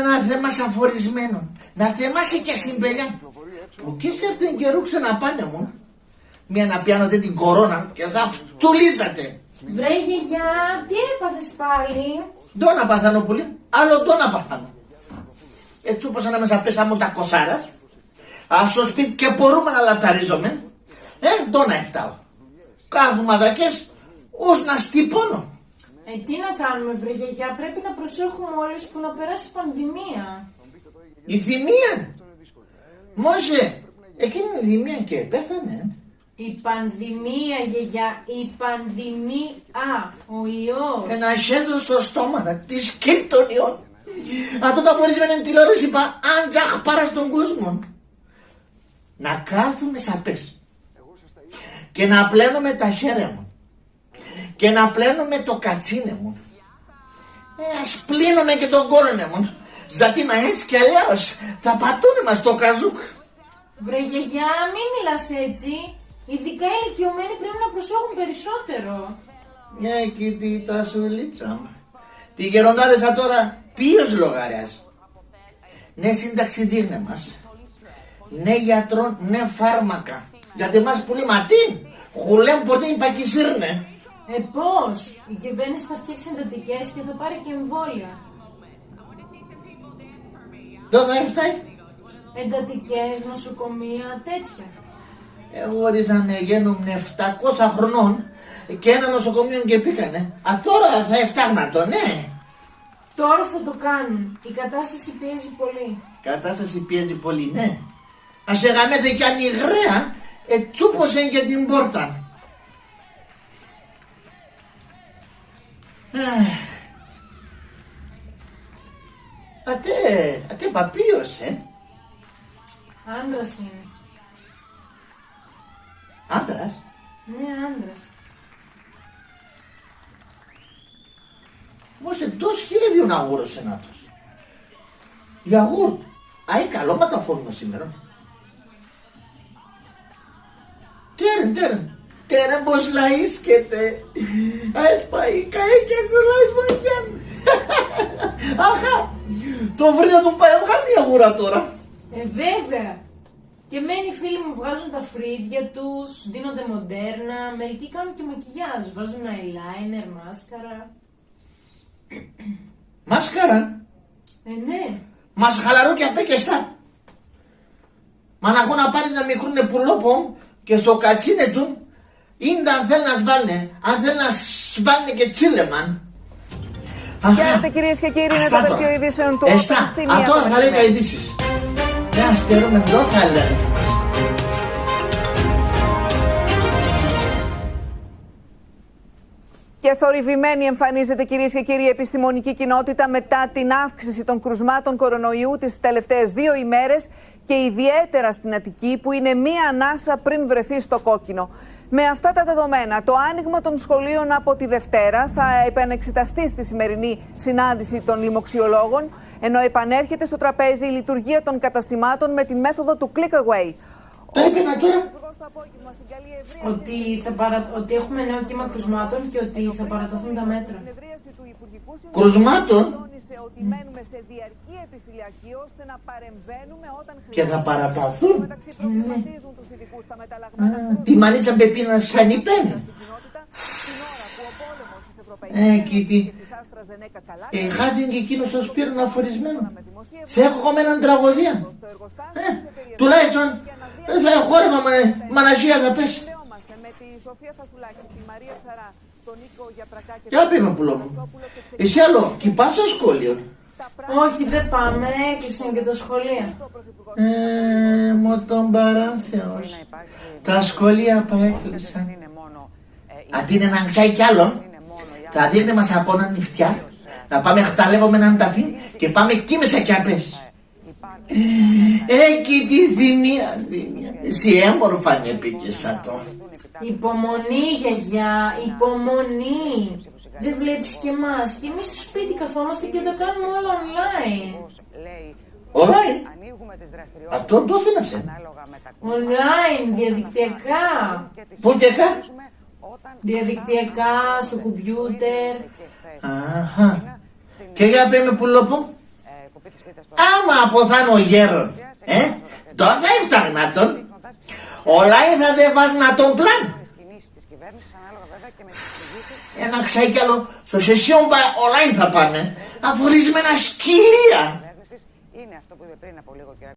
Ένα θέμα αφορισμένο. Να θεμάσαι και συμπελιά. Που και σε αυτήν καιρού ξαναπάνε μου. Μία να πιάνονται την κορώνα και θα φτουλίζατε. Βρε γιαγιά, τι έπαθες πάλι? Ντόνα παθάνω πολύ, άλλο ντόνα παθάνω. Έτσι όπως ανάμεσα πέσα μου τα κοσάρας. Ας στο σπίτι και μπορούμε να λαταρίζομαι. Ντόνα εφτάω. Κάθουμε αδακές, ως να στυπώνω. Τι να κάνουμε βρε γιαγιά, πρέπει να προσέχουμε όλους που να περάσει πανδημία. Η θυμία. Μόσε, εκείνη η θυμία και πέθανε. Η πανδημία γιαγιά, η πανδημία, ο ιός. Ένα χέρι στο στόμα της σκύλ των ιών. Αυτό τα φορισμένη τηλεόραση είπα, αν τζαχ πάρα στον κόσμο. Να κάθουμε σαπές. Και να πλένουμε τα χέρια μου. Και να πλένουμε το κατσίνε μου. Ας πλύνουμε και τον κόρονε μου. Γιατί μα έτσι κι αλλιώς θα πατούνε μας το καζούκ. Βρε γιαγιά, μην μιλάς έτσι. Ειδικά οι ηλικιωμένοι πρέπει να προσέχουν περισσότερο. Κοίτη τα σουλίτσα μου. Τη γεροντάδεσα τώρα ποιος λογαριάς. Ναι σύνταξη δίνε μας. Ναι γιατρών, ναι φάρμακα. Γιατί μας πουλεί ματίν. Χουλέμ πορτήν πακισίρνε. Πώς, η κυβέρνηση θα φτιάξει εντατικές και θα πάρει και εμβόλια. Τώρα έφταει. Εντατικές, νοσοκομεία, τέτοια. Εγώ ορίζαμε γίνομαι 700 χρονών και ένα νοσοκομείο και πήγανε. Τώρα θα εφτάγνα το, ναι. Τώρα θα το κάνουν. Η κατάσταση πιέζει πολύ. Η κατάσταση πιέζει πολύ, ναι. Ας εγαμέθε κι αν η γραία τσούπωσε και την πόρτα. Ατέ παπίος, Άντρας είναι. Άντρας. Ναι, άντρας. Όμως εντός χιλίδιον αγούρος ενάτος. Για αγούρ. Αι καλό μα τα φόρμα σήμερα. Τέρεν πως λαΐσκεται. Ας πάει καεί και σου λαείς μαγιάν. Αχα. Το βρήκα τον πάει βγάλει η αγούρα τώρα. Βέβαια. Και μένει οι φίλοι μου βγάζουν τα φρύδια τους, δίνονται μοντέρνα, μερικοί κάνουν και μακιγιάζ, βάζουν eyeliner, μάσκαρα. Μάσκαρα. Ναι. Μας χαλαρώ και απέκεστα. Μα να έχω να πάρεις να μικρούνε πουλόπο και στο κατσίνε του, είναι αν θέλει να σβάλνε, αν θέλει να σβάλνε και τσίλεμαν. Χαίρετε κυρίες και κύριοι, είναι το δελτίο ειδήσεων του Open στη μία. Τώρα θα λέει τα ειδήσεις. Δεν αστερούμε εδώ θα λέμε. Και θορυβημένη εμφανίζεται κυρίες και κύριοι η επιστημονική κοινότητα μετά την αύξηση των κρουσμάτων κορονοϊού τις τελευταίες 2 ημέρες και ιδιαίτερα στην Αττική που είναι μία ανάσα πριν βρεθεί στο κόκκινο. Με αυτά τα δεδομένα, το άνοιγμα των σχολείων από τη Δευτέρα θα επανεξεταστεί στη σημερινή συνάντηση των λοιμοξιολόγων, ενώ επανέρχεται στο τραπέζι η λειτουργία των καταστημάτων με τη μέθοδο του click away. Το έπαιρνα τώρα. Ότι έχουμε νέο κύμα κρουσμάτων και ότι θα παραταθούν τα μέτρα. Κρουσμάτων? Και θα παραταθούν. Τη μανίτσα Πεπίνα σαν υπένει. Κοίτη. Χάθηκε και εκείνος ο Σπύρον αφορισμένο. Φεύγω με έναν τραγωδία. Τουλάχιστον θα χόρευα μαναζία θα πέσει. Για πήμε πουλό μου. Εσύ άλλο, κυπάς στο σχολείο? Όχι, δεν πάμε, έκλεισαν και τα σχολεία. Μου τον παράνθεος. Τα σχολεία έκλεισαν. Αντί είναι να ξάει κι άλλον, θα δείχνει μας από έναν νυχτιά, να πάμε χταλεύω με έναν ταφί και πάμε εκεί μέσα κι απές. Εκεί τη θυμία. Εσύ έμορφα είναι πήγες σαν το. Υπομονή γιαγιά, υπομονή. Δεν βλέπεις και εμάς. Και εμείς στο σπίτι καθόμαστε και τα κάνουμε όλα online. Online? Αυτό το θέλασε. Online, διαδικτυακά. Πού και καν? Διαδικτυακά, στο κομπιούτερ. Αχα. Και για πέμε πουλόπο. Άμα αποθάνω γέρον, τότε θα έφτανε να τον. Όλα θα δεν βάζουν να τον πλάν. Ένα ξαίκαλο στο σεσιόν όλα θα πάνε, αφορισμένα σκυλία. Είναι αυτό που είπε πριν από λίγο καιρό.